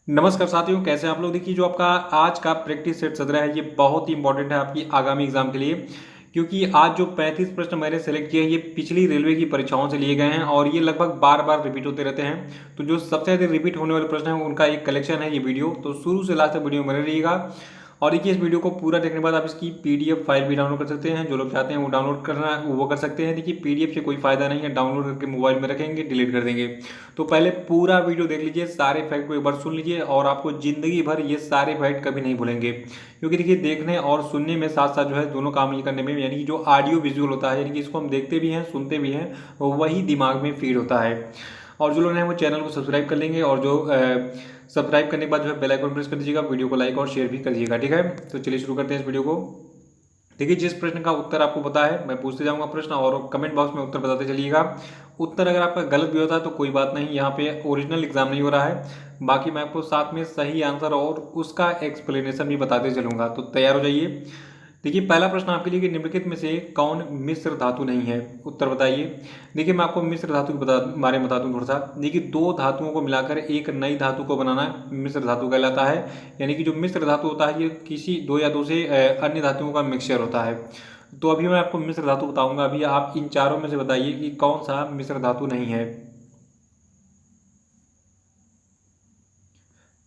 नमस्कार साथियों, कैसे हैं आप लोग। देखिए, जो आपका आज का प्रैक्टिस सेट सद रहा है ये बहुत ही इंपॉर्टेंट है आपकी आगामी एग्जाम के लिए, क्योंकि आज जो 35 प्रश्न मैंने सेलेक्ट किए हैं ये पिछली रेलवे की परीक्षाओं से लिए गए हैं और ये लगभग बार बार रिपीट होते रहते हैं। तो जो सबसे ज़्यादा रिपीट होने वाले प्रश्न हैं उनका एक कलेक्शन है ये वीडियो, तो शुरू से लास्ट तक वीडियो में बने रहिएगा। और देखिए, इस वीडियो को पूरा देखने के बाद आप इसकी पीडीएफ फाइल भी डाउनलोड कर सकते हैं। जो लोग चाहते हैं वो डाउनलोड करना वो कर सकते हैं। देखिए, पीडीएफ से कोई फायदा नहीं है, डाउनलोड करके मोबाइल में रखेंगे, डिलीट कर देंगे। तो पहले पूरा वीडियो देख लीजिए, सारे फैक्ट को एक बार सुन लीजिए और आपको जिंदगी भर ये सारे फैक्ट कभी नहीं भूलेंगे। क्योंकि देखिए, देखने और सुनने में साथ साथ जो है दोनों काम ये करने में, यानी कि जो ऑडियो विजुअल होता है, यानी कि इसको हम देखते भी हैं सुनते भी हैं, वही दिमाग में फीड होता है। और जो लोग हैं वो चैनल को सब्सक्राइब कर लेंगे और जो सब्सक्राइब करने के बाद जो है बेल आइकन प्रेस कर दीजिएगा, वीडियो को लाइक और शेयर भी कर दीजिएगा। ठीक है, तो चलिए शुरू करते हैं इस वीडियो को। देखिए, जिस प्रश्न का उत्तर आपको पता है मैं पूछते जाऊंगा प्रश्न और कमेंट बॉक्स में उत्तर बताते चलिएगा। उत्तर अगर आपका गलत भी होता है तो कोई बात नहीं, यहाँ पे ओरिजिनल एग्जाम नहीं हो रहा है। बाकी मैं आपको साथ में सही आंसर और उसका एक्सप्लेनेशन भी बताते चलूंगा, तो तैयार हो जाइए। देखिए, पहला प्रश्न आपके लिए कि निम्नलिखित में से कौन मिश्र धातु नहीं है, उत्तर बताइए। देखिए, मैं आपको मिश्र धातु के बारे में बता दूं थोड़ा सा। देखिए, दो धातुओं को मिलाकर एक नई धातु को बनाना मिश्र धातु कहलाता है। यानी कि जो मिश्र धातु होता है ये किसी दो या दो से अन्य धातुओं का मिक्सचर होता है। तो अभी मैं आपको मिश्र धातु बताऊंगा। अभी आप इन चारों में से बताइए कि कौन सा मिश्र धातु नहीं है।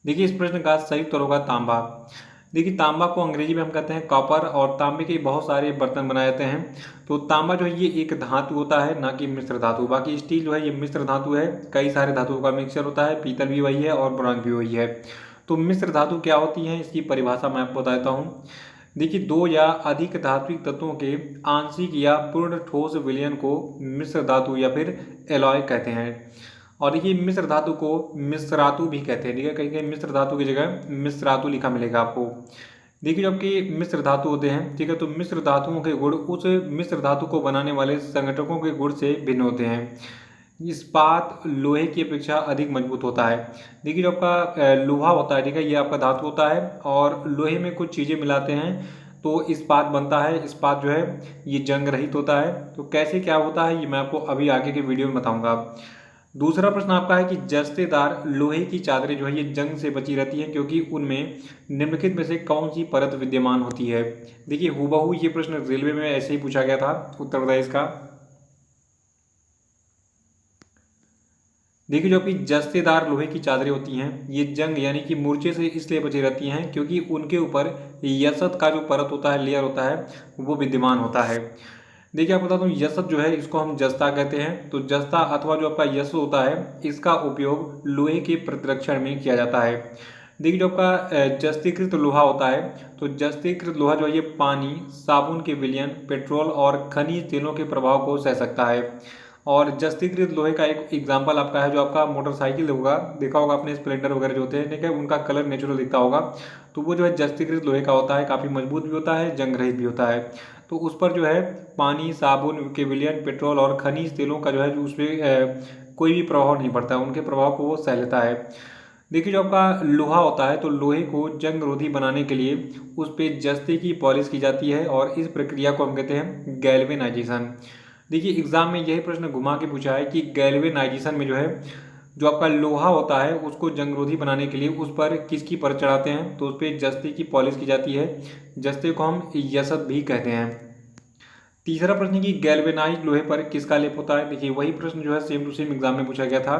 देखिए, इस प्रश्न का सही उत्तर होगा तांबा। देखिए, तांबा को अंग्रेजी में हम कहते हैं कॉपर और तांबे के बहुत सारे बर्तन बनाए जाते हैं। तो तांबा जो है ये एक धातु होता है, ना कि मिश्र धातु। बाकी स्टील जो है ये मिश्र धातु है, कई सारे धातुओं का मिक्सचर होता है। पीतल भी वही है और ब्रॉन्ज भी वही है। तो मिश्र धातु क्या होती है, इसकी परिभाषा मैं आपको बताता हूँ। देखिए, दो या अधिक धात्विक तत्वों के आंशिक या पूर्ण ठोस विलयन को मिश्र धातु या फिर एलॉय कहते हैं। और देखिए, मिश्र धातु को मिश्रातु भी कहते हैं। ठीक है, कहीं कहीं मिश्र धातु की जगह मिश्रातु लिखा मिलेगा आपको। देखिए, जब कि मिश्र धातु होते हैं, ठीक है, तो मिश्र धातुओं के गुण उस मिश्र धातु को बनाने वाले संगठकों के गुण से भिन्न होते हैं। इस्पात लोहे की अपेक्षा अधिक मजबूत होता है। देखिए, जो आपका लोहा होता है, ठीक है, ये आपका धातु होता है और लोहे में कुछ चीज़ें मिलाते हैं तो इस्पात बनता है। इस्पात जो है ये जंग रहित होता है। तो कैसे क्या होता है ये मैं आपको अभी आगे के वीडियो में बताऊंगा। दूसरा प्रश्न आपका है कि जस्तेदार लोहे की चादरें जो है ये जंग से बची रहती हैं क्योंकि उनमें निम्नलिखित में से कौन सी परत विद्यमान होती है। देखिए, हूबहू ये प्रश्न रेलवे में ऐसे ही पूछा गया था। उत्तर बताइए इसका। देखिए, जो आपकी जस्तेदार लोहे की चादरें होती हैं ये जंग यानी कि मूर्छे से इसलिए बची रहती हैं क्योंकि उनके ऊपर यसत का जो परत होता है, लेयर होता है, वो विद्यमान होता है। देखिए, आप बता दूं, यसत जो है इसको हम जस्ता कहते हैं। तो जस्ता अथवा जो आपका यस होता है इसका उपयोग लोहे के प्रतिरक्षण में किया जाता है। देखिए, जो आपका जस्तीकृत लोहा होता है, तो जस्तीकृत लोहा जो है ये पानी, साबुन के विलयन, पेट्रोल और खनिज तेलों के प्रभाव को सह सकता है। और जस्तीकृत लोहे का एक एग्जाम्पल आपका है, जो आपका मोटरसाइकिल होगा, देखा होगा आपने, स्प्लेंडर वगैरह जो होते हैं, ठीक है, उनका कलर नेचुरल दिखता होगा। तो वो जो है जस्तीकृत लोहे का होता है, काफ़ी मजबूत भी होता है, जंग रहित भी होता है। तो उस पर जो है पानी, साबुन के विलयन, पेट्रोल और खनिज तेलों का जो है उसमें कोई भी प्रभाव नहीं पड़ता है, उनके प्रभाव को वो सह लेता है। देखिए, जो आपका लोहा होता है तो लोहे को जंग रोधी बनाने के लिए उस पर जस्ते की पॉलिश की जाती है और इस प्रक्रिया को हम कहते हैं गैल्वेनाइजेशन। देखिए, एग्जाम में यही प्रश्न घुमा के पूछा है कि गैल्वेनाइजेशन में जो है जो आपका लोहा होता है उसको जंगरोधी बनाने के लिए उस पर किसकी परत चढ़ाते हैं, तो उस पर जस्ते की पॉलिश की जाती है। जस्ते को हम यसत भी कहते हैं। तीसरा प्रश्न कि गैल्वेनाइज लोहे पर किसका लेप होता है। देखिए, वही प्रश्न जो है सेम टू सेम एग्जाम में पूछा गया था।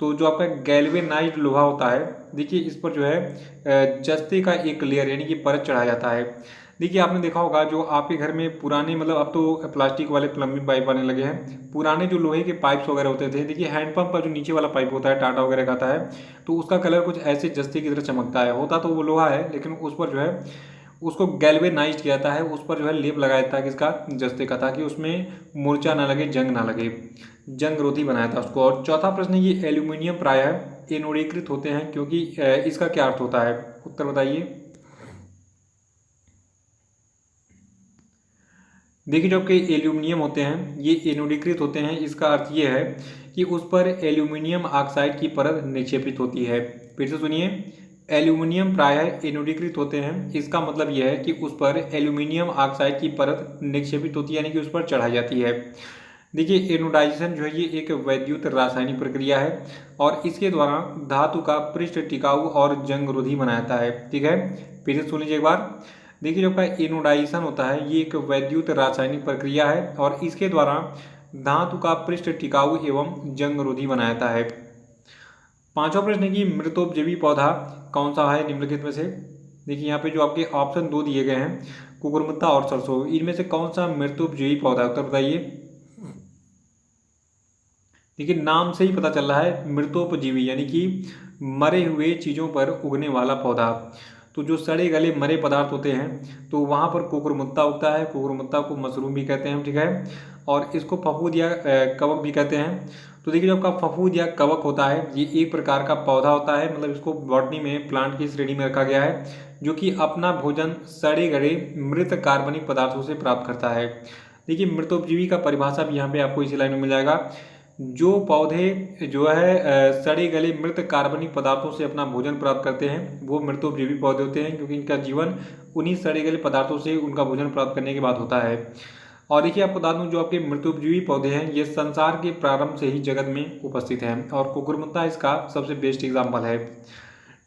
तो जो आपका गैल्वेनाइज लोहा होता है, देखिए इस पर जो है जस्ते का एक लेयर यानी कि परत चढ़ाया जाता है। देखिए, आपने देखा होगा जो आपके घर में पुराने, मतलब अब तो प्लास्टिक वाले प्लम्बिंग पाइप आने लगे हैं, पुराने जो लोहे के पाइप्स वगैरह होते थे, देखिए हैंडपंप का जो नीचे वाला पाइप होता है, टाटा वगैरह का आता है, तो उसका कलर कुछ ऐसे जस्ते की तरह चमकता है। होता तो वो लोहा है लेकिन उस पर जो है उसको गैल्वेनाइज किया जाता है, उस पर जो है लेप लगाया जाता है किसका, जस्ते का, ताकि उसमें मूर्छा ना लगे, जंग ना लगे, जंग रोधी बनाया था उसको। और चौथा प्रश्न, ये एल्यूमिनियम प्रायः एनोडीकृत होते हैं क्योंकि इसका क्या अर्थ होता है, उत्तर बताइए। देखिए, जो आपके एल्यूमिनियम होते हैं ये एनोडीकृत होते हैं, इसका अर्थ ये है कि उस पर एल्यूमिनियम ऑक्साइड की परत निक्षेपित होती है। फिर से सुनिए, एल्यूमिनियम प्रायः एनोडीकृत होते हैं, इसका मतलब यह है कि उस पर एल्यूमिनियम ऑक्साइड की परत निक्षेपित होती है, यानी कि उस पर चढ़ाई जाती है। देखिए एनोडाइजेशन जो है ये एक वैद्युत रासायनिक प्रक्रिया है और इसके द्वारा धातु का पृष्ठ टिकाऊ और जंगरोधी बनाता है। ठीक है, फिर से सुन लीजिए एक बार। देखिए जो आपका एनोडाइजेशन होता है ये एक वैद्युत रासायनिक प्रक्रिया है और इसके द्वारा धातु का पृष्ठ टिकाऊ एवं जंगरोधी बनाता है। पांचवा प्रश्न है कि मृतोपजीवी पौधा कौन सा है निम्नलिखित में से। देखिए यहाँ पे जो आपके ऑप्शन दो दिए गए हैं कुकुरमुत्ता और सरसों, इनमें से कौन सा मृतोपजीवी पौधा है, उत्तर बताइए। देखिए नाम से ही पता चल रहा है मृतोपजीवी यानी कि मरे हुए चीज़ों पर उगने वाला पौधा। तो जो सड़े गले मरे पदार्थ होते हैं तो वहाँ पर कुकुरमुत्ता उगता है, कुकुरमुत्ता को मशरूम भी कहते हैं। ठीक है, और इसको फफूद या कवक भी कहते हैं। तो देखिए जो आपका फफूद या कवक होता है ये एक प्रकार का पौधा होता है, मतलब इसको बॉटनी में प्लांट की श्रेणी में रखा गया है, जो कि अपना भोजन सड़े गले मृत कार्बनिक पदार्थों से प्राप्त करता है। देखिए मृतोपजीवी का परिभाषा भी यहाँ पे आपको इसी लाइन में मिल जाएगा। जो पौधे जो है सड़े गले मृत कार्बनिक पदार्थों से अपना भोजन प्राप्त करते हैं वो मृतोपजीवी पौधे होते हैं, क्योंकि इनका जीवन उन्हीं सड़े गले पदार्थों से उनका भोजन प्राप्त करने के बाद होता है। और देखिए आपको बता दूं जो आपके मृतोपजीवी पौधे हैं ये संसार के प्रारंभ से ही जगत में उपस्थित हैं और कुकुरमुत्ता इसका सबसे बेस्ट एग्जाम्पल है।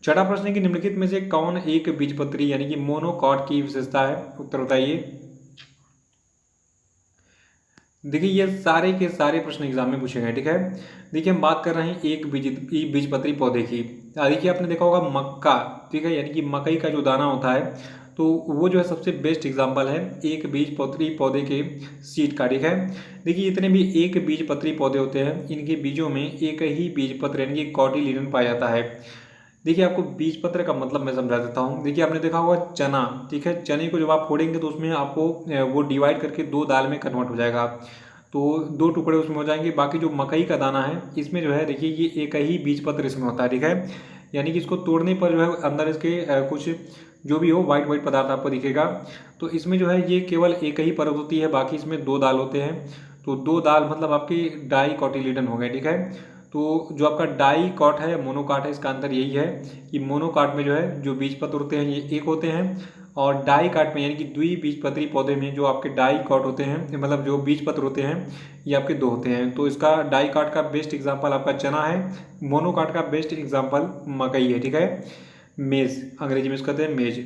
छठा प्रश्न है कि निम्नलिखित में से कौन एक बीजपत्री यानी कि मोनोकॉट की विशेषता है, उत्तर बताइए। देखिए ये सारे के सारे प्रश्न एग्जाम में पूछे गए। ठीक है, देखिए हम बात कर रहे हैं एक बीजपत्री पौधे की। देखिए आपने देखा होगा मक्का, ठीक है, यानी कि मकई का जो दाना होता है तो वो जो है सबसे बेस्ट एग्जाम्पल है एक बीजपत्री पौधे के सीड का। ठीक है, देखिए इतने भी एक बीजपत्री पौधे होते हैं इनके बीजों में एक ही बीजपत्र यानी कि कॉटिलीडन पाया जाता है। देखिए आपको बीजपत्र का मतलब मैं समझा देता हूँ। देखिए आपने देखा होगा चना, ठीक है, चने को जब आप फोड़ेंगे तो उसमें आपको वो डिवाइड करके दो दाल में कन्वर्ट हो जाएगा, तो दो टुकड़े उसमें हो जाएंगे। बाकी जो मकई का दाना है इसमें जो है देखिए ये एक ही बीजपत्र इसमें होता है। ठीक है, यानी कि इसको तोड़ने पर जो है अंदर इसके कुछ जो भी हो वाइट वाइट पदार्थ आपको दिखेगा। तो इसमें जो है ये केवल एक ही परत होती है, बाकी इसमें दो दाल होते हैं। तो दो दाल मतलब आपकी डाई कॉटिलीडन हो गए। ठीक है, तो जो आपका डाई कॉट है मोनोकाट है, इसका अंतर यही है कि मोनोकाट में जो है जो बीजपत्र होते हैं ये एक होते हैं और डाई काट में यानी कि द्विबीजपत्री पौधे में जो आपके डाई कॉट होते हैं मतलब जो बीजपत्र होते हैं ये आपके दो होते हैं। तो इसका डाई काट का बेस्ट एग्जाम्पल आपका चना है, मोनोकाट का बेस्ट एग्जाम्पल मकई है। ठीक है, मेज अंग्रेजी में इसको कहते हैं मेज।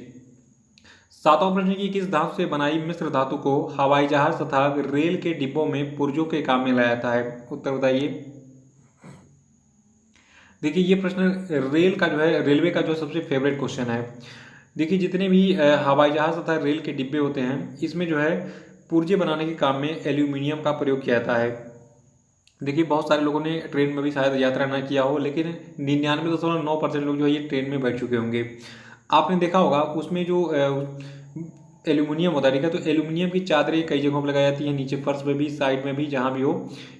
सातवां प्रश्न की किस धातु से बनाई मिश्र धातु को हवाई जहाज तथा रेल के डिब्बों में पुर्जों के काम में लाया जाता है, उत्तर बताइए। देखिए ये प्रश्न रेल का जो है रेलवे का जो सबसे फेवरेट क्वेश्चन है। देखिए जितने भी हवाई जहाज तथा रेल के डिब्बे होते हैं इसमें जो है पुर्जे बनाने के काम में एल्यूमिनियम का प्रयोग किया जाता है। देखिए बहुत सारे लोगों ने ट्रेन में भी शायद यात्रा ना किया हो, लेकिन 99.9% लोग जो है ये ट्रेन में बैठ चुके होंगे। आपने देखा होगा उसमें जो एल्यूमिनियम होता है, ठीक है, तो एल्यूमिनियम की चादरें कई जगहों पर लगाई जाती हैं, नीचे फर्श में भी साइड में भी जहाँ भी हो,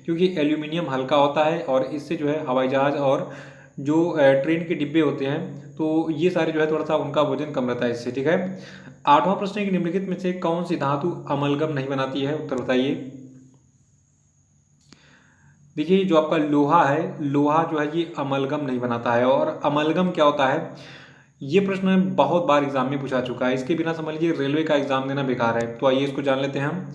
क्योंकि एल्यूमिनियम हल्का होता है और इससे जो है हवाई जहाज और जो ट्रेन के डिब्बे होते हैं तो ये सारे जो है थोड़ा सा उनका वजन कम रहता है इससे। ठीक है, आठवां प्रश्न है कि निम्नलिखित में से कौन सी धातु अमलगम नहीं बनाती है, उत्तर बताइए। देखिए जो आपका लोहा है, लोहा जो है ये अमलगम नहीं बनाता है। और अमलगम क्या होता है ये प्रश्न बहुत बार एग्जाम में पूछा चुका है, इसके बिना समझ लीजिए रेलवे का एग्जाम देना बेकार है। तो आइए इसको जान लेते हैं हम।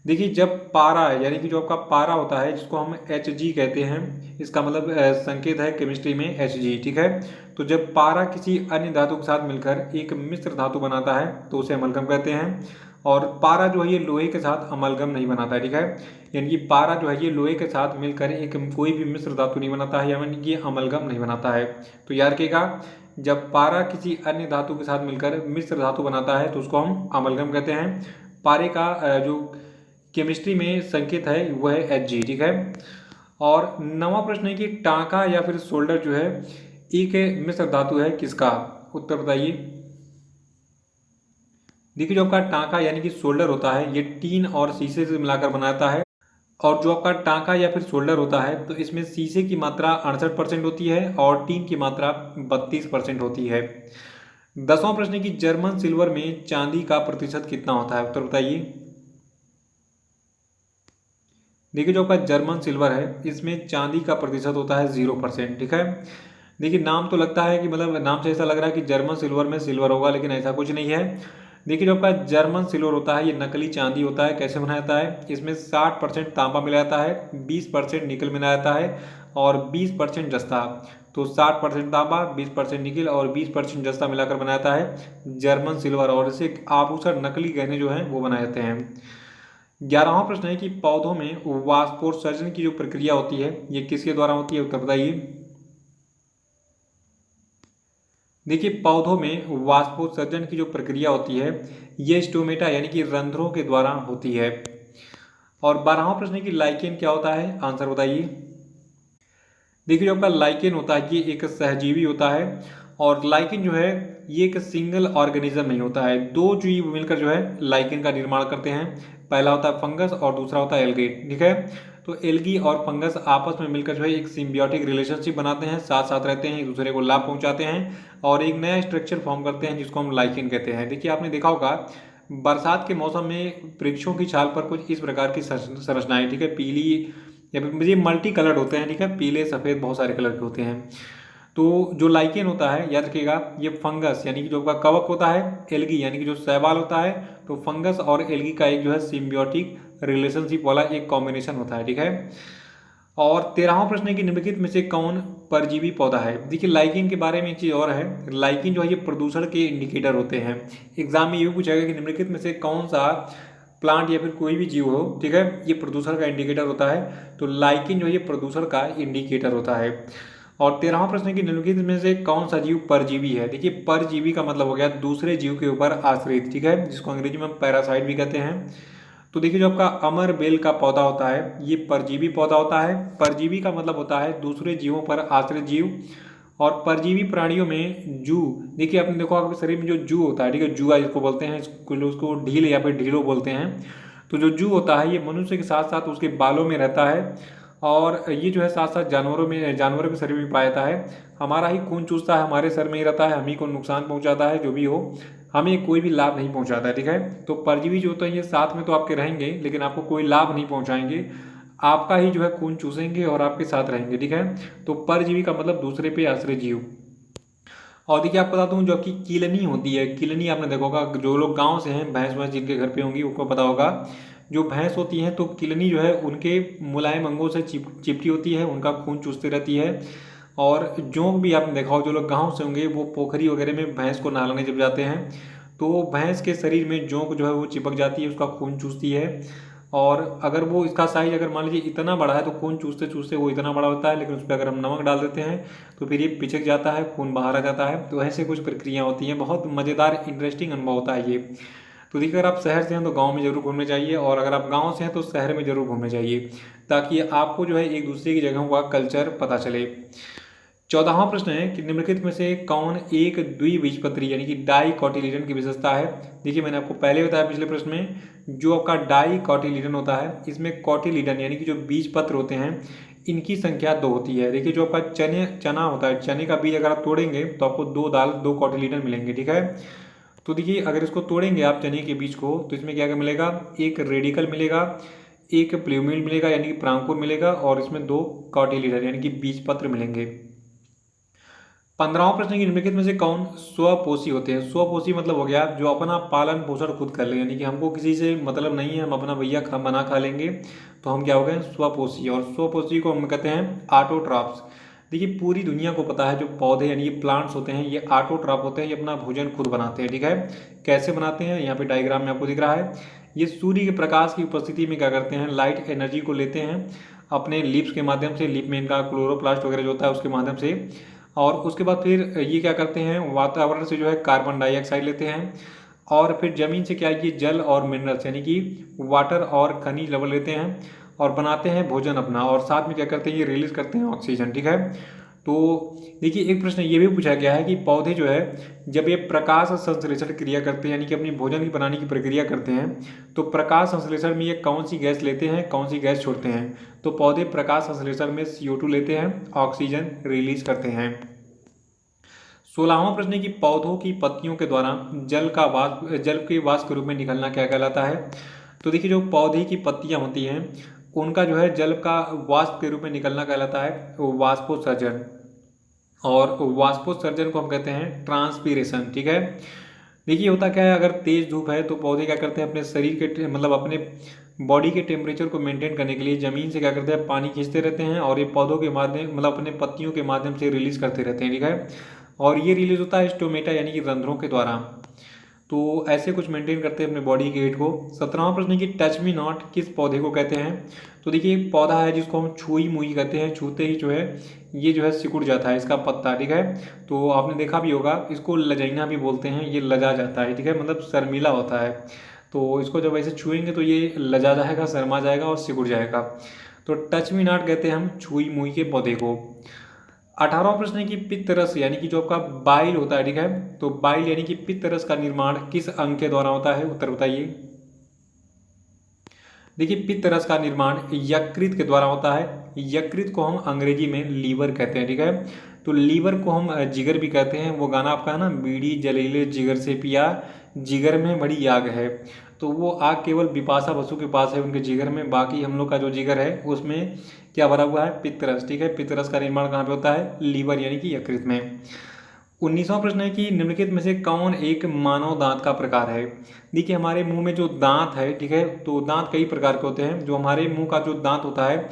देखिए जब पारा यानी कि जो आपका पारा होता है जिसको हम Hg कहते हैं, इसका मतलब संकेत है केमिस्ट्री में Hg। ठीक है, तो जब पारा किसी अन्य धातु के साथ मिलकर एक मिश्र धातु बनाता है तो उसे अमलगम कहते हैं। और पारा जो है ये लोहे के साथ अमलगम नहीं बनाता है। ठीक है, यानी कि पारा जो है ये लोहे के साथ मिलकर एक कोई भी मिश्र धातु नहीं बनाता है, यानी कि अमलगम नहीं बनाता है। तो याद रखिएगा जब पारा किसी अन्य धातु के साथ मिलकर मिश्र धातु बनाता है तो उसको हम अमलगम कहते हैं। पारे का जो केमिस्ट्री में संकेत है वो है Hg। ठीक है, और नवा प्रश्न है कि टांका या फिर सोल्डर जो है एक मिश्र धातु है किसका, उत्तर बताइए। देखिए जो आपका टांका यानी कि सोल्डर होता है ये टीन और शीशे से मिलाकर बनाता है, और जो आपका टांका या फिर सोल्डर होता है तो इसमें शीशे की मात्रा 68% होती है और टीन की मात्रा 32% होती है। 10वां प्रश्न है कि जर्मन सिल्वर में चांदी का प्रतिशत कितना होता है, उत्तर बताइए। देखिए जो आपका जर्मन सिल्वर है इसमें चांदी का प्रतिशत होता है 0%। ठीक है, देखिए नाम तो लगता है कि मतलब नाम से ऐसा लग रहा है कि जर्मन सिल्वर में सिल्वर होगा, लेकिन ऐसा कुछ नहीं है। देखिए जो आपका जर्मन सिल्वर होता है ये नकली चांदी होता है। कैसे बनाया जाता है? इसमें 60% तांबा मिलाया जाता है, 20% निकल मिलाया जाता है और 20% जस्ता। तो 60% तांबा, 20% निकल और 20% जस्ता मिलाकर बनाया जाता है जर्मन सिल्वर, और इसे आभूषण नकली गहने जो हैं वो बनाए जाते हैं। 11वां प्रश्न है कि पौधों में वाष्पोत्सर्जन की जो प्रक्रिया होती है ये किसके द्वारा होती है? उत्तर बताइए। देखिए पौधों में वाष्पोत्सर्जन की जो प्रक्रिया होती है ये स्टोमेटा यानी कि रंध्रों के द्वारा होती है। और 12वां प्रश्न है कि लाइकेन क्या होता है? आंसर बताइए। देखिए जो आपका लाइकेन होता है ये एक सहजीवी होता है, और लाइकेन जो है ये एक सिंगल ऑर्गेनिज्म नहीं होता है, दो जीव मिलकर जो है लाइकेन का निर्माण करते हैं। पहला होता है फंगस और दूसरा होता है एल्गी। ठीक है, तो एल्गी और फंगस आपस में मिलकर जो है एक सिम्बियोटिक रिलेशनशिप बनाते हैं, साथ साथ रहते हैं, एक दूसरे को लाभ पहुंचाते हैं और एक नया स्ट्रक्चर फॉर्म करते हैं जिसको हम लाइकेन कहते हैं। देखिए आपने देखा होगा बरसात के मौसम में वृक्षों की छाल पर कुछ इस प्रकार की संरचनाएं, ठीक है, पीली या फिर मुझे मल्टी कलर्ड होते हैं, ठीक है, पीले सफ़ेद बहुत सारे कलर के होते हैं। तो जो लाइकेन होता है याद रखिएगा ये फंगस यानी कि जो आपका कवक होता है, एल्गी यानी कि जो शैवाल होता है, तो फंगस और एल्गी का एक जो है सिम्बियोटिक रिलेशनशिप वाला एक कॉम्बिनेशन होता है। ठीक है, और 13वां प्रश्न है कि निम्नलिखित में से कौन परजीवी पौधा है? देखिए लाइकिन के बारे में एक चीज़ और है, लाइकिन जो है ये प्रदूषण के इंडिकेटर होते हैं। एग्जाम में ये भी पूछा गया कि निम्नलिखित में से कौन सा प्लांट या फिर कोई भी जीव हो, ठीक है, ये प्रदूषण का इंडिकेटर होता है, तो लाइकिन जो है ये प्रदूषण का इंडिकेटर होता है। और 13वां प्रश्न है कि निम्नलिखित में से कौन सा जीव परजीवी है? देखिए परजीवी का मतलब हो गया दूसरे जीव के ऊपर आश्रित, ठीक है, जिसको अंग्रेजी में पैरासाइट भी कहते हैं। तो देखिए जो आपका अमर बेल का पौधा होता है ये परजीवी पौधा होता है। परजीवी का मतलब होता है दूसरे जीवों पर आश्रित जीव। और परजीवी प्राणियों में जू, देखिए आपने देखो आपके शरीर में जो जू होता है, ठीक है, जुआ जिसको बोलते हैं, उसको ढील या फिर ढीलो बोलते हैं। तो जो जू होता है ये मनुष्य के साथ साथ उसके बालों में रहता है, और ये जो है साथ साथ जानवरों के शरीर में पाया जाता है। हमारा ही खून चूसता है, हमारे सर में ही रहता है, हम ही को नुकसान पहुंचाता है, जो भी हो हमें कोई भी लाभ नहीं पहुंचाता है। ठीक है, तो परजीवी जो होते हैं ये साथ में तो आपके रहेंगे लेकिन आपको कोई लाभ नहीं पहुंचाएंगे, आपका ही जो है खून चूसेंगे और आपके साथ रहेंगे। ठीक है, तो परजीवी का मतलब दूसरे पे आश्रित जीव। और देखिए आपको बता दूं जो आपकी किलनी होती है, किलनी आपने देखा होगा, जो लोग गांव से हैं, भैंस भैंस जिनके घर पे होंगी उनको पता होगा, जो भैंस होती हैं तो किलनी जो है उनके मुलायम अंगों से चिपटी होती है, उनका खून चूसती रहती है। और जोंक भी आपने देखा हो, जो लोग गांव से होंगे वो पोखरी वगैरह में भैंस को नहलाने जब जाते हैं तो भैंस के शरीर में जोंक जो है वो चिपक जाती है, उसका खून चूसती है। और अगर वो इसका साइज अगर मान लीजिए इतना बड़ा है तो खून चूसते चूसते वो इतना बड़ा होता है, लेकिन उस पर अगर हम नमक डाल देते हैं तो फिर ये पिचक जाता है, खून बाहर आ जाता है। तो ऐसे कुछ प्रक्रिया होती हैं, बहुत मज़ेदार इंटरेस्टिंग अनुभव होता है ये। तो देखिए अगर आप शहर से हैं तो गांव में जरूर घूमने चाहिए, और अगर आप गांव से हैं तो शहर में जरूर घूमने चाहिए, ताकि आपको जो है एक दूसरे की जगहों का कल्चर पता चले। 14वां प्रश्न है कि निम्नलिखित में से कौन एक द्विबीजपत्री यानी कि डाइकोटिलीडन की विशेषता है? देखिए मैंने आपको पहले बताया पिछले प्रश्न में, जो आपका डाइकोटिलीडन होता है इसमें कोटिलीडन यानी कि जो बीज पत्र होते हैं इनकी संख्या 2 होती है। देखिए जो आपका चना होता है, चने का बीज अगर आप तोड़ेंगे तो आपको दो कोटिलीडन मिलेंगे। ठीक है, तो देखिए अगर इसको तोड़ेंगे आप चने के बीज को तो इसमें क्या क्या मिलेगा, एक रेडिकल मिलेगा, एक प्ल्यूमिल मिलेगा यानी कि परांकुर मिलेगा, और इसमें 2 कोटिलीडन यानी कि बीज पत्र मिलेंगे। 15वां प्रश्न की निम्नलिखित में से कौन स्वपोषी होते हैं? स्वपोषी मतलब हो गया जो अपना पालन पोषण खुद कर ले, यानी कि हमको किसी से मतलब नहीं है, हम अपना भैया बना खा लेंगे, तो हम क्या हो गए स्वपोषी। और स्वपोषी को हम कहते हैं ऑटोट्रॉफ्स। देखिए पूरी दुनिया को पता है जो पौधे यानी ये प्लांट्स होते हैं ये ऑटोट्रॉफ होते हैं, ये अपना भोजन खुद बनाते हैं। ठीक है, कैसे बनाते हैं यहाँ पे डायग्राम में आपको दिख रहा है, ये सूर्य के प्रकाश की उपस्थिति में क्या करते हैं, लाइट एनर्जी को लेते हैं अपने लिप्स के माध्यम से, लिप में इनका क्लोरोप्लास्ट वगैरह जो होता है उसके माध्यम से, और उसके बाद फिर ये क्या करते हैं वातावरण से जो है कार्बन डाइऑक्साइड लेते हैं, और फिर ज़मीन से क्या है ये जल और मिनरल्स यानी कि वाटर और खनिज लवण लेते हैं और बनाते हैं भोजन अपना, और साथ में क्या करते हैं ये रिलीज करते हैं ऑक्सीजन। ठीक है, तो देखिए एक प्रश्न ये भी पूछा गया है कि पौधे जो है जब ये प्रकाश संश्लेषण क्रिया करते हैं यानी कि अपनी भोजन की बनाने की प्रक्रिया करते हैं तो प्रकाश संश्लेषण में ये कौन सी गैस लेते हैं, कौन सी गैस छोड़ते हैं? तो पौधे प्रकाश संश्लेषण में CO2 लेते हैं, ऑक्सीजन रिलीज करते हैं। 16वां प्रश्न है कि पौधों की पत्तियों के द्वारा जल के वाष्प के रूप में निकलना क्या कहलाता है? तो देखिए जो पौधे की पत्तियां होती हैं उनका जो है जल का वाष्प के रूप में निकलना कहलाता है वाष्पोत्सर्जन, और वाष्पोत्सर्जन को हम कहते हैं ट्रांसपीरेशन। ठीक है, देखिए होता क्या है, अगर तेज धूप है तो पौधे क्या करते हैं, अपने शरीर के मतलब अपने बॉडी के टेम्परेचर को मेंटेन करने के लिए ज़मीन से क्या करते हैं, पानी खींचते रहते हैं और ये पौधों के माध्यम मतलब अपने पत्तियों के माध्यम से रिलीज करते रहते हैं, ठीक है। और ये रिलीज होता है स्टोमेटा यानी कि रंध्रों के द्वारा। तो ऐसे कुछ मेंटेन करते हैं अपने बॉडी के हीट को। 17वां प्रश्न है कि टच मी नॉट किस पौधे को कहते हैं। तो देखिए एक पौधा है जिसको हम छुई मुई कहते हैं, छूते ही जो है ये जो है सिकुड़ जाता है इसका पत्ता, ठीक है। तो आपने देखा भी होगा, इसको लजाइना भी बोलते हैं, ये लजा जाता है, ठीक है, मतलब शर्मीला होता है। तो इसको जब ऐसे छुएंगे तो ये लजा जाएगा, शर्मा जाएगा और सिकुड़ जाएगा। तो टच मी नॉट कहते हैं हम छुई मुई के पौधे को। 18वां प्रश्न है कि पित्त रस यानी कि जो आपका बाइल होता है, ठीक है, तो बाइल यानी कि पित्त रस का निर्माण किस अंग के द्वारा होता है, उत्तर बताइए। देखिए पित्त रस का निर्माण यकृत के द्वारा होता है। यकृत को हम अंग्रेजी में लीवर कहते हैं, ठीक है। तो लीवर को हम जिगर भी कहते हैं। वो गाना आपका है ना, बीड़ी जलीले जिगर से पिया, जिगर में बड़ी आग है। तो वो आग केवल बिपाशा बसु के पास है, उनके जिगर में। बाकी हम लोग का जो जिगर है उसमें क्या भरा हुआ है, पित्तरस, ठीक है। पित्तरस का निर्माण कहाँ पे होता है, लीवर यानी कि यकृत में। 19वां प्रश्न है कि निम्नलिखित में से कौन एक मानव दांत का प्रकार है। देखिए हमारे मुंह में जो दांत है, ठीक है, तो दांत कई प्रकार के होते हैं। जो हमारे मुंह का जो दांत होता है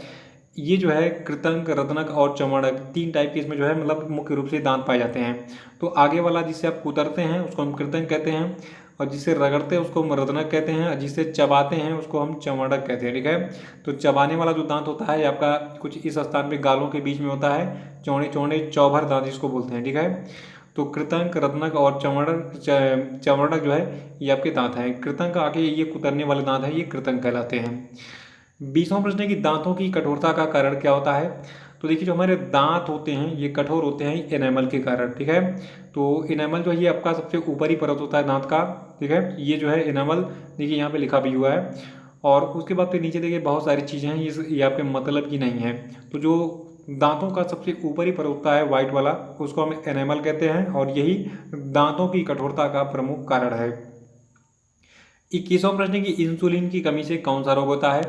ये जो है कृतंक, रत्नक और चमड़क, तीन टाइप के इसमें जो है मतलब मुख्य रूप से दांत पाए जाते हैं। तो आगे वाला जिससे आप कुतरते हैं उसको हम कृतंक कहते हैं, और जिसे रगड़ते हैं उसको हम रत्नक कहते हैं, और जिसे चबाते हैं उसको हम चमड़क कहते हैं, ठीक है। तो चबाने वाला जो दांत होता है आपका कुछ इस स्थान पे गालों के बीच में होता है, चौड़े चौड़े चौभर दांत जिसको बोलते हैं, ठीक है। तो कृतंक, रत्नक और चमड़क जो है ये आपके दांत हैं। कृतंक आके ये कुतरने वाले दांत हैं, ये कृतंक कहलाते हैं। 20वां प्रश्न है कि दांतों की कठोरता का कारण क्या होता है। तो देखिए जो हमारे दांत होते हैं ये कठोर होते हैं एनामल के कारण, ठीक है। तो एनामल जो है ये आपका सबसे ऊपरी परत होता है दांत का, ठीक है। ये जो है एनामल, देखिए यहाँ पे लिखा भी हुआ है। और उसके बाद फिर नीचे देखिए बहुत सारी चीज़ें हैं, ये आपके मतलब की नहीं है। तो जो दांतों का सबसे ऊपरी परत होता है वाइट वाला, उसको हम एनामल कहते हैं, और यही दांतों की कठोरता का प्रमुख कारण है। 21वां प्रश्न है कि इंसुलिन की कमी से कौन सा रोग होता है।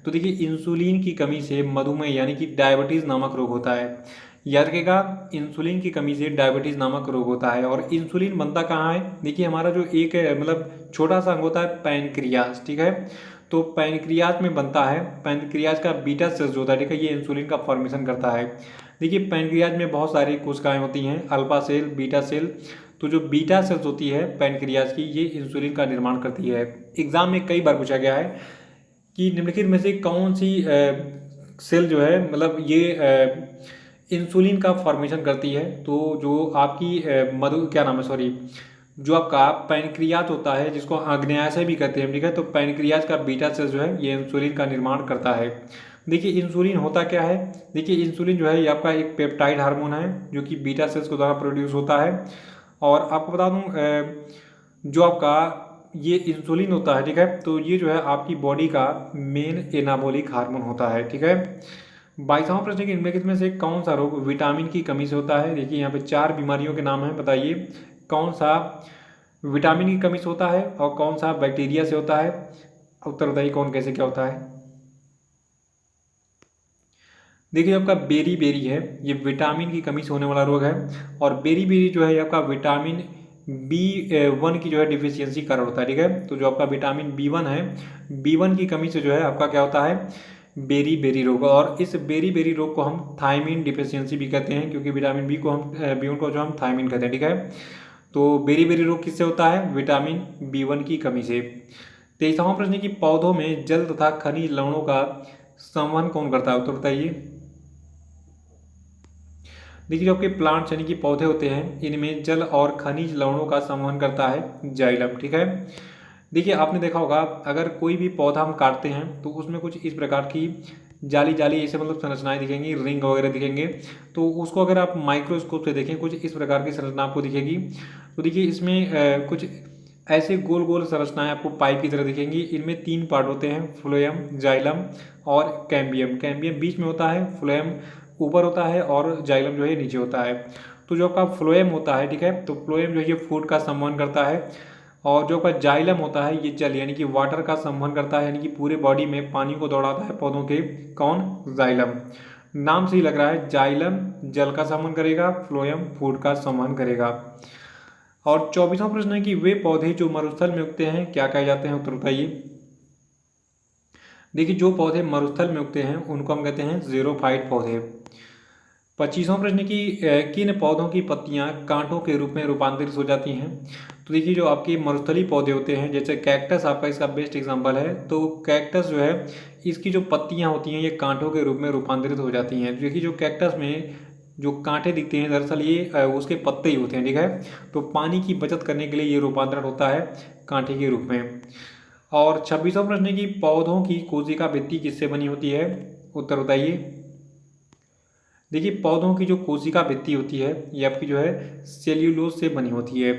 तो देखिए इंसुलिन की कमी से मधुमेह यानी कि डायबिटीज नामक रोग होता है। याद रखिएगा, इंसुलिन की कमी से डायबिटीज नामक रोग होता है। और इंसुलिन बनता कहाँ है, देखिए हमारा जो एक मतलब छोटा सा अंग होता है पैनक्रियाज, ठीक है। तो पैनक्रियाज में बनता है, पैनक्रियाज का बीटा सेल्स जो होता है, ठीक है, ये इंसुलिन का फॉर्मेशन करता है। देखिए पैनक्रियाज में बहुत सारी कोशिकाएं होती हैं, अल्फा सेल, बीटा सेल। तो जो बीटा सेल्स होती है पैनक्रियाज की, ये इंसुलिन का निर्माण करती है। एग्जाम में कई बार पूछा गया है कि निम्नलिखित में से कौन सी सेल जो है मतलब ये इंसुलिन का फॉर्मेशन करती है। तो जो आपकी मधु क्या नाम है, सॉरी, जो आपका पैनक्रियाज होता है जिसको आग्नेयाशय भी कहते हैं, ठीक है। तो पैनक्रियाज का बीटा सेल जो है ये इंसुलिन का निर्माण करता है। देखिए इंसुलिन होता क्या है, देखिए इंसुलिन जो है ये आपका एक पेप्टाइड हार्मोन है जो कि बीटा सेल्स के द्वारा प्रोड्यूस होता है। और आपको बता दूं जो आपका ये इंसुलिन होता है, ठीक है, तो ये जो है आपकी बॉडी का मेन एनाबॉलिक हार्मोन होता है, ठीक है। 22वां प्रश्न है कि निम्नलिखित में से कौन सा रोग विटामिन की कमी से होता है। देखिए यहाँ पे 4 बीमारियों के नाम हैं, बताइए कौन सा विटामिन की कमी से होता है और कौन सा बैक्टीरिया से होता है। उत्तर बताइए कौन कैसे क्या होता है। देखिए आपका बेरी बेरी है, ये विटामिन की कमी से होने वाला रोग है। और बेरी बेरी जो है आपका विटामिन B1 की जो है डिफिशियंसी कारण होता है, ठीक है। तो जो आपका विटामिन B1 है, B1 की कमी से जो है आपका क्या होता है, बेरी बेरी रोग। और इस बेरी बेरी रोग को हम थायमिन डिफिशियंसी भी कहते हैं, क्योंकि विटामिन B1 को जो हम थायमिन कहते हैं, ठीक है। तो बेरी बेरी रोग किससे होता है, विटामिन B1 की कमी से। 23वां प्रश्न है कि पौधों में जल तथा खनिज लवणों का संवहन कौन करता है, उत्तर बताइए। देखिए जो आपके प्लांट्स यानी कि पौधे होते हैं इनमें जल और खनिज लवणों का संवहन करता है जाइलम, ठीक है। देखिए आपने देखा होगा अगर कोई भी पौधा हम काटते हैं तो उसमें कुछ इस प्रकार की जाली जाली ऐसे मतलब संरचनाएं दिखेंगी, रिंग वगैरह दिखेंगे। तो उसको अगर आप माइक्रोस्कोप से देखें कुछ इस प्रकार की संरचना आपको दिखेगी। तो देखिए इसमें कुछ ऐसे गोल गोल संरचनाएं आपको पाइप की तरह दिखेंगी। इनमें 3 पार्ट होते हैं, फ्लोएम, जाइलम और कैम्बियम। कैम्बियम बीच में होता है, फ्लोएम ऊपर होता है और जाइलम जो है नीचे होता है। तो जो आपका फ्लोएम होता है, ठीक है, तो फ्लोएम जो है ये फूड का संवहन करता है। और जो आपका जाइलम होता है ये जल यानी कि वाटर का संवहन करता है, यानी कि पूरे बॉडी में पानी को दौड़ाता है पौधों के। कौन, जाइलम। नाम से ही लग रहा है, जाइलम जल का संवहन करेगा, फ्लोएम फूड का संवहन करेगा। और 24वां प्रश्न है कि वे पौधे जो मरुस्थल में उगते हैं क्या कहे जाते हैं, उत्तर बताइए। देखिए जो पौधे मरुस्थल में उगते हैं उनको हम कहते हैं ज़ेरोफाइट पौधे। 25वां प्रश्न की किन पौधों की पत्तियां कांटों के रूप में रूपांतरित हो जाती हैं। तो देखिए जो आपके मरुस्थलीय पौधे होते हैं जैसे कैक्टस आपका इसका बेस्ट एग्जांपल है। तो कैक्टस जो है इसकी जो पत्तियां होती हैं ये कांटों के रूप में रूपांतरित हो जाती हैं। देखिए जो कैक्टस में जो कांटे दिखते हैं दरअसल ये उसके पत्ते ही होते हैं, ठीक है। तो पानी की बचत करने के लिए ये रूपांतरण होता है कांटे के रूप में। और 26वां प्रश्न है कि पौधों की कोशिका भित्ति किससे बनी होती है, उत्तर बताइए। देखिए पौधों की जो कोशिका भित्ति होती है ये आपकी जो है सेल्यूलोज से बनी होती है।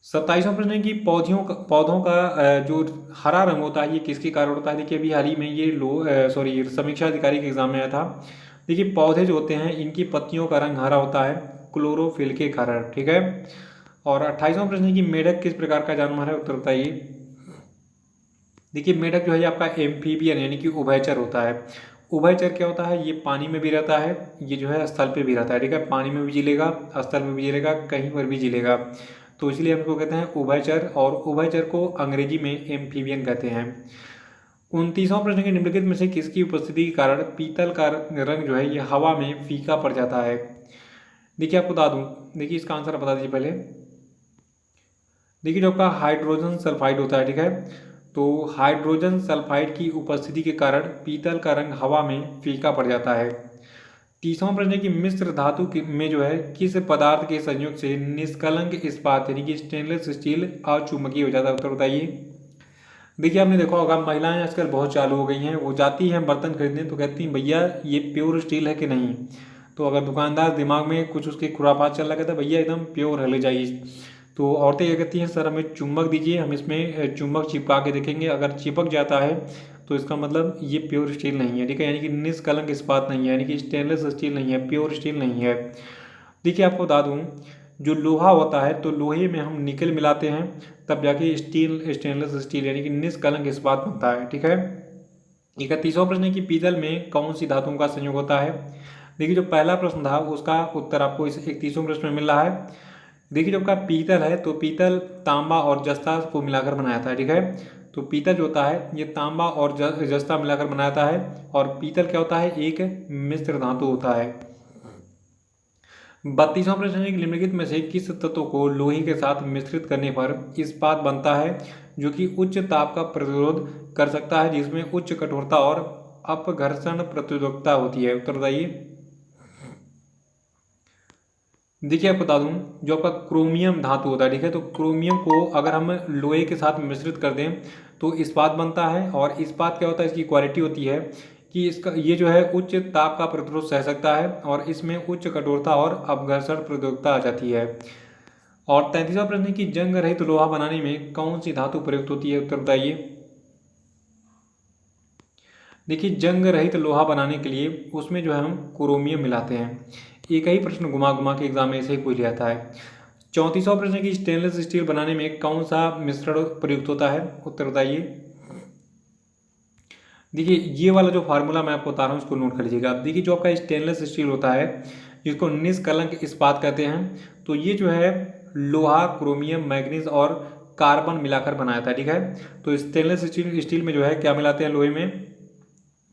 27वां प्रश्न है कि पौधों का जो हरा रंग होता है ये किसके कारण होता है। देखिए अभी हाल ही में ये समीक्षा अधिकारी के एग्जाम में आया था। देखिए पौधे जो होते हैं इनकी पत्तियों का रंग हरा होता है क्लोरोफिल के कारण, ठीक है। और 28वां प्रश्न है कि मेढक किस प्रकार का जानवर है, उत्तर बताइए। देखिए मेढक जो है आपका एम्फीबियन यानी कि उभयचर होता है। उभयचर क्या होता है, ये पानी में भी रहता है, ये जो है स्थल पे भी रहता है, ठीक है। पानी में भी जी लेगा, स्थल में भी जी लेगा, कहीं पर भी जी लेगा। तो इसलिए हम इसको कहते हैं उभयचर, और उभयचर को अंग्रेजी में एम्फीबियन कहते हैं। 29वां प्रश्न के निम्नलिखित में से किसकी उपस्थिति के कारण पीतल का रंग जो है ये हवा में फीका पड़ जाता है। देखिए आपको बता दूं, देखिए इसका आंसर बता दीजिए पहले। देखिए जो आपका हाइड्रोजन सल्फाइड होता है, ठीक है। तो हाइड्रोजन सल्फाइड की उपस्थिति के कारण पीतल का रंग हवा में फीका पड़ जाता है। 30वां प्रश्न है कि मिश्र धातु में जो है किस पदार्थ के संयोग से निष्कलंक इस्पात यानी कि स्टेनलेस स्टील अचुंबकीय हो जाता है, उत्तर बताइए। देखिए आपने देखा होगा महिलाएं आजकल बहुत चालू हो गई हैं, वो जाती हैं बर्तन खरीदने तो कहती हैं भैया ये प्योर स्टील है कि नहीं। तो अगर दुकानदार दिमाग में कुछ उसके खुरापात चल रहा कहता है भैया एकदम प्योर है ले जाइए। तो औरतें क्या कहती हैं सर हमें चुंबक दीजिए, हम इसमें चुंबक चिपका के देखेंगे, अगर चिपक जाता है तो इसका मतलब ये प्योर स्टील नहीं है, ठीक है। यानी कि निष्कलंक इस्पात नहीं है, यानी कि स्टेनलेस स्टील नहीं है, प्योर स्टील नहीं है। देखिए आपको बता दूं जो लोहा होता है तो लोहे में हम निकल मिलाते हैं तब जाके स्टेनलेस स्टील यानी कि निष्कलंक इस्पात बनता है, ठीक है। 31वां प्रश्न है कि पीतल में कौन सी धातुओं का संयोग होता है। देखिए जो पहला प्रश्न था उसका उत्तर आपको इस 31वें प्रश्न में मिल रहा है। देखिए जो आपका पीतल है तो पीतल तांबा और जस्ता को मिलाकर बनाया था, ठीक है। तो पीतल जो होता है ये तांबा और जस्ता मिलाकर बनाता है, और पीतल क्या होता है एक मिश्र धातु होता है। 32वां प्रश्न है कि निम्नलिखित में से किस तत्व को लोहे के साथ मिश्रित करने पर इस्पात बनता है जो कि उच्च ताप का प्रतिरोध कर सकता है, जिसमें उच्च कठोरता और अपघर्षण प्रतिरोधकता होती है, उत्तर बताइए। देखिए आप बता दूं जो आपका क्रोमियम धातु होता है, ठीक है। तो क्रोमियम को अगर हम लोहे के साथ मिश्रित कर दें तो इस्पात बनता है, और इस्पात क्या होता है इसकी क्वालिटी होती है कि इसका ये जो है उच्च ताप का प्रतिरोध सह सकता है, और इसमें उच्च कठोरता और अपघर्षण प्रतिरोधकता आ जाती है। और 33वां प्रश्न है कि जंग रहित लोहा बनाने में कौन सी धातु प्रयुक्त होती है, उत्तर बताइए। देखिए जंग रहित लोहा बनाने के लिए उसमें जो है हम क्रोमियम मिलाते हैं। एक ही प्रश्न घुमा घुमा के एग्जाम में ऐसे ही पूछ जाता है। 34वां प्रश्न है कि स्टेनलेस स्टील बनाने में कौन सा मिश्रण प्रयुक्त होता है, उत्तर बताइए। देखिए ये वाला जो फार्मूला मैं आपको बता रहा हूँ इसको नोट कर लीजिएगा। देखिए जो आपका स्टेनलेस स्टील होता है जिसको निष्कलंक इस्पात कहते हैं, तो ये जो है लोहा क्रोमियम मैग्नीज और कार्बन मिलाकर बनाया था, ठीक है। तो स्टेनलेस स्टील में जो है क्या मिलाते हैं लोहे में,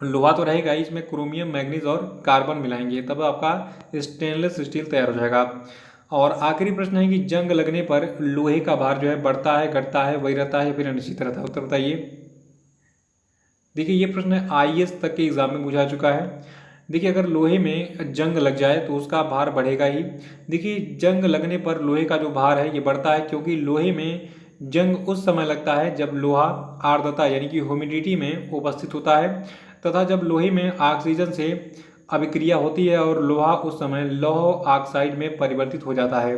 लोहा तो रहेगा ही, इसमें क्रोमियम मैग्नीज और कार्बन मिलाएंगे तब आपका स्टेनलेस स्टील तैयार हो जाएगा। और आखिरी प्रश्न है कि जंग लगने पर लोहे का भार जो है बढ़ता है घटता है वही रहता है फिर अनिश्चित रहता है, उत्तर बताइए। देखिए ये प्रश्न आईएएस तक के एग्जाम में पूछा चुका है। देखिए अगर लोहे में जंग लग जाए तो उसका भार बढ़ेगा ही। देखिए जंग लगने पर लोहे का जो भार है ये बढ़ता है, क्योंकि लोहे में जंग उस समय लगता है जब लोहा आर्द्रता यानी कि ह्यूमिडिटी में उपस्थित होता है, तथा जब लोहे में ऑक्सीजन से अभिक्रिया होती है और लोहा उस समय लौह ऑक्साइड में परिवर्तित हो जाता है।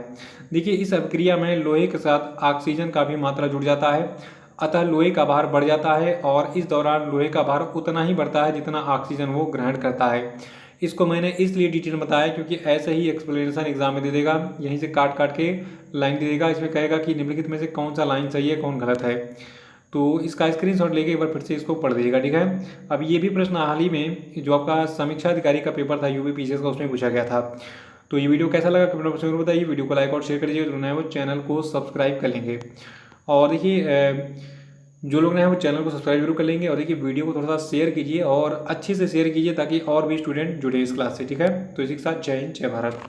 देखिए इस अभिक्रिया में लोहे के साथ ऑक्सीजन का भी मात्रा जुड़ जाता है, अतः लोहे का भार बढ़ जाता है, और इस दौरान लोहे का भार उतना ही बढ़ता है जितना ऑक्सीजन वो ग्रहण करता है। इसको मैंने इसलिए डिटेल बताया क्योंकि ऐसे ही एक्सप्लेनेशन एग्जाम में दे देगा, यहीं से काट काट के लाइन दे देगा, इसमें कहेगा कि निम्नलिखित में से कौन सा लाइन सही है कौन गलत है। तो इसका स्क्रीनशॉट लेके एक बार फिर से इसको पढ़ दीजिएगा, ठीक है। अब ये भी प्रश्न हाल ही में जो आपका समीक्षा अधिकारी का पेपर था यूपी पीसीएस का उसमें पूछा गया था। तो ये वीडियो कैसा लगा कमेंट बॉक्स में जरूर बताइए। वीडियो को लाइक और शेयर कर दीजिए, जो नए वो चैनल को सब्सक्राइब कर लेंगे। और देखिए जो लोग हैं वो चैनल को सब्सक्राइब जरूर कर लेंगे। और देखिए वीडियो को थोड़ा सा शेयर कीजिए और अच्छे से शेयर कीजिए ताकि और भी स्टूडेंट जुड़े इस क्लास से। ठीक है, तो इसी के साथ जय हिंद जय भारत।